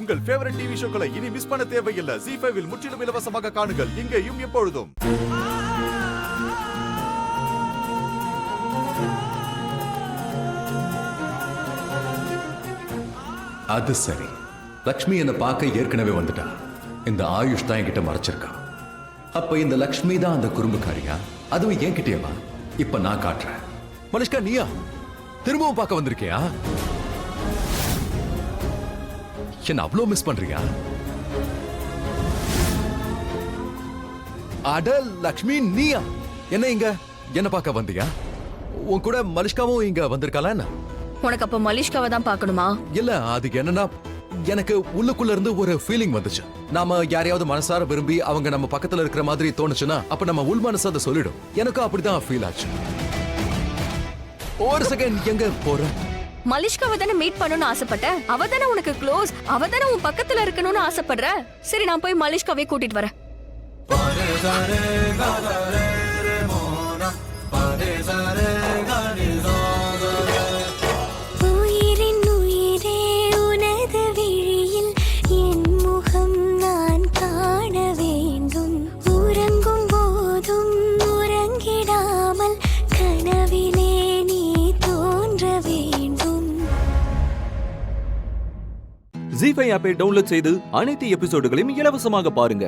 உங்கள் favourite TV ஷோக்களை இனி miss பண்ண தேவையில்லை. ZEE5 இல் முற்றிலும் இலவசமாக காணுங்கள், இங்கேயும் எப்பொழுதும். அது சரி, லக்ஷ்மி என்ன பார்க்க ஏற்கனவே வந்துட்டா. இந்த ஆயுஷ் தான் என்கிட்ட மறைச்சிருக்கான். அப்ப இந்த லக்ஷ்மி தான் அந்த குறும்புக்காரியா? அதுவும் என்கிட்டயேவா? இப்ப நான் காட்டுறேன். மனுஷ்கா, நீயா திரும்பவும் பார்க்க வந்திருக்கியா? என்ன அவ்வளோ மிஸ் பண்றியா? அட லக்ஷ்மி, நீயா? என்ன இங்க என்ன பார்க்க வந்தியா? உன் கூட மலிஷ்காவும் இங்க வந்திருக்காளா என்ன? உனக்கு அப்ப மலிஷ்காவை தான் பார்க்கணுமா? இல்ல, அதுக்கு என்னன்னா எனக்கு உள்ளுக்குள்ள இருந்து ஒரு ஃபீலிங் வந்துச்சு. நாம யாரையாவது மனசார விரும்பி அவங்க நம்ம பக்கத்துல இருக்கிற மாதிரி தோணுச்சுன்னா அப்ப நம்ம உள் மனசு அதை சொல்லிடும். எனக்கும் அப்படிதான் ஃபீல் ஆச்சு. ஒரு செகண்ட், எங்க போற? மலிஷ்காவை தானே மீட் பண்ணணும்னு ஆசைப்பட்ட. அவ தானே உனக்கு க்ளோஸ், அவ தானே உன் பக்கத்துல இருக்கணும்னு ஆசைப்படுற. சரி, நான் போய் மலிஷ்காவே கூட்டிட்டு வரேன். ZEE5 ஆப்பை டவுன்லோட் செய்து அனைத்து எபிசோடுகளையும் இலவசமாக பாருங்க.